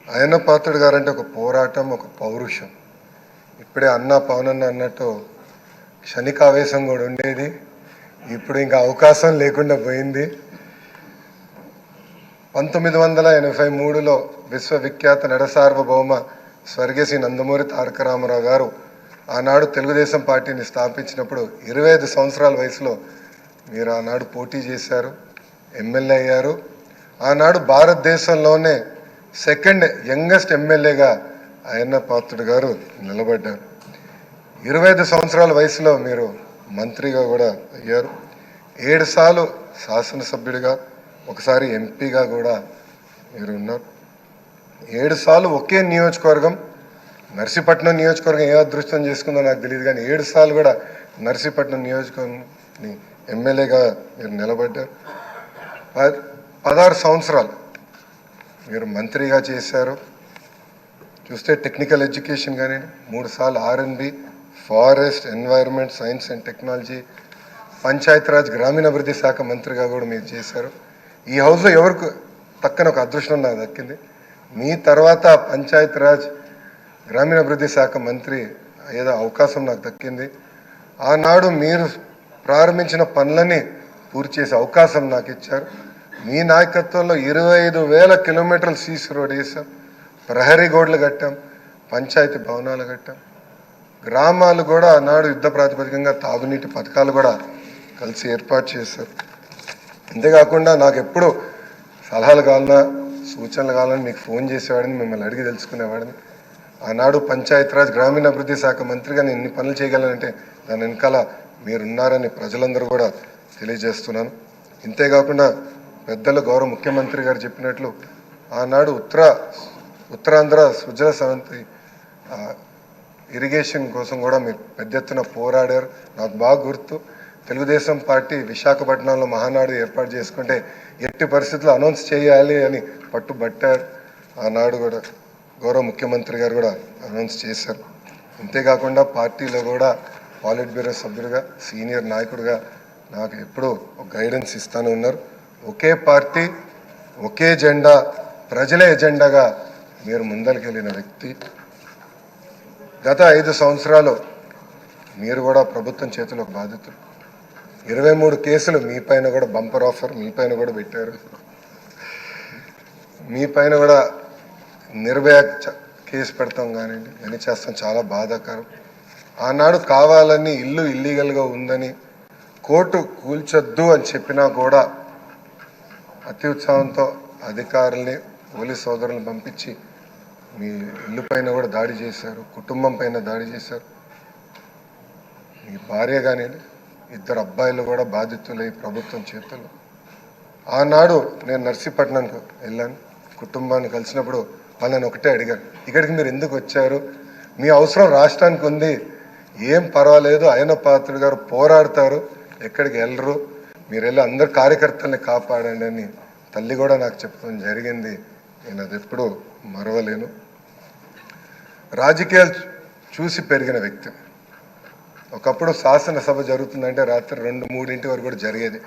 Ayyanna Patrudu guarantee ఒక పోరాటం, ఒక పౌరుషం. ఇప్పుడే అన్న పవనన్న అన్నట్టు క్షణికావేశం కూడా ఉండేది, ఇప్పుడు ఇంకా అవకాశం లేకుండా పోయింది. 1983లో విశ్వవిఖ్యాత నడసార్వభౌమ స్వర్గశ్రీ నందమూరి తారక రామారావు గారు ఆనాడు తెలుగుదేశం పార్టీని స్థాపించినప్పుడు 25 సంవత్సరాల వయసులో మీరు ఆనాడు పోటీ చేశారు, ఎమ్మెల్యే అయ్యారు. ఆనాడు భారతదేశంలోనే సెకండ్ యంగెస్ట్ ఎమ్మెల్యేగా అయ్యన్న పాత్రుడు గారు నిలబడ్డారు. 25 సంవత్సరాల వయసులో మీరు మంత్రిగా కూడా అయ్యారు. 7 సార్లు శాసనసభ్యుడిగా, ఒకసారి ఎంపీగా కూడా మీరు ఉన్నారు. 7 సార్లు ఒకే నియోజకవర్గం, నర్సీపట్నం నియోజకవర్గం ఏ అదృష్టం చేసుకుందో నాకు తెలియదు, కానీ 7 సార్లు కూడా నర్సీపట్నం నియోజకవర్గం ఎమ్మెల్యేగా మీరు నిలబడ్డారు. 16 సంవత్సరాలు మీరు మంత్రిగా చేశారు. చూస్తే టెక్నికల్ ఎడ్యుకేషన్ కానీ 3 సార్లు R&B, forest, environment, science and technology, Panchayati Raj గ్రామీణాభివృద్ధి శాఖ మంత్రిగా కూడా మీరు చేశారు. ఈ హౌస్లో ఎవరికి తక్కన ఒక అదృష్టం నాకు దక్కింది. మీ తర్వాత పంచాయతీరాజ్ గ్రామీణాభివృద్ధి శాఖ మంత్రి ఏదో అవకాశం నాకు దక్కింది. ఆనాడు మీరు ప్రారంభించిన పనులని పూర్తి చేసే అవకాశం నాకు ఇచ్చారు. మీ నాయకత్వంలో 25,000 కిలోమీటర్లు సీసీ రోడ్ వేసాం, ప్రహరీ గోడలు కట్టాం, పంచాయతీ భవనాలు కట్టాం. గ్రామాలు కూడా ఆనాడు యుద్ధ ప్రాతిపదికంగా తాగునీటి పథకాలు కూడా కలిసి ఏర్పాటు చేశారు. అంతేకాకుండా నాకు ఎప్పుడు సలహాలు కావాలన్నా, సూచనలు కావాలని మీకు ఫోన్ చేసేవాడిని, మిమ్మల్ని అడిగి తెలుసుకునేవాడిని. ఆనాడు పంచాయతీరాజ్ గ్రామీణాభివృద్ధి శాఖ మంత్రిగా నేను ఇన్ని పనులు చేయగలనంటే దాని వెనకాల మీరున్నారని ప్రజలందరూ కూడా తెలియజేస్తున్నాను. ఇంతేకాకుండా పెద్దలు గౌరవ ముఖ్యమంత్రి గారు చెప్పినట్లు ఆనాడు ఉత్తరాంధ్ర సుజల సవంతి ఇరిగేషన్ కోసం కూడా మీరు పెద్ద ఎత్తున పోరాడారు. నాకు బాగా గుర్తు, తెలుగుదేశం పార్టీ విశాఖపట్నంలో మహానాడు ఏర్పాటు చేసుకుంటే ఎట్టి పరిస్థితుల్లో అనౌన్స్ చేయాలి అని పట్టుబట్టారు. ఆనాడు కూడా గౌరవ ముఖ్యమంత్రి గారు కూడా అనౌన్స్ చేశారు. అంతేకాకుండా పార్టీలో కూడా పాలిట్ బ్యూరో సభ్యుడిగా, సీనియర్ నాయకుడిగా నాకు ఎప్పుడూ ఒక గైడెన్స్ ఇస్తూనే ఉన్నారు. ఒకే పార్టీ, ఒకే జెండా, ప్రజల ఎజెండాగా మీరు ముందరికెళ్ళిన వ్యక్తి. గత 5 సంవత్సరాలు మీరు కూడా ప్రభుత్వం చేతిలో బాధితులు. 23 కేసులు మీ పైన కూడా బంపర్ ఆఫర్ మీ పైన కూడా పెట్టారు. మీ పైన కూడా నిర్భయ కేసు పెడతాం కానివ్వండి, ఇవన్నీ చేస్తాం, చాలా బాధాకరం. ఆనాడు కావాలని ఇల్లు ఇల్లీగల్గా ఉందని కోర్టు కూల్చొద్దు అని చెప్పినా కూడా అతి ఉత్సాహంతో అధికారుల్ని, పోలీస్ సోదరులను పంపించి మీ ఇల్లు పైన కూడా దాడి చేశారు, కుటుంబం పైన దాడి చేశారు. మీ భార్య కానీ 2 అబ్బాయిలు కూడా బాధితులై ప్రభుత్వం చేతుల్లో. ఆనాడు నేను నర్సీపట్నంకు వెళ్ళాను, కుటుంబాన్ని కలిసినప్పుడు వాళ్ళని ఒకటే అడిగాను, ఇక్కడికి మీరు ఎందుకు వచ్చారు? మీ అవసరం రాష్ట్రానికి ఉంది, ఏం పర్వాలేదు, అయ్యన్న పాత్రుడు గారు పోరాడతారు, ఎక్కడికి వెళ్ళరు, మీరు వెళ్ళి అందరు కార్యకర్తల్ని కాపాడండి అని తల్లి కూడా నాకు చెప్పడం జరిగింది. నేను అది ఎప్పుడూ మరవలేను. రాజకీయాలు చూసి పెరిగిన వ్యక్తి. ఒకప్పుడు శాసనసభ జరుగుతుందంటే రాత్రి 2-3 వరకు కూడా జరిగేది.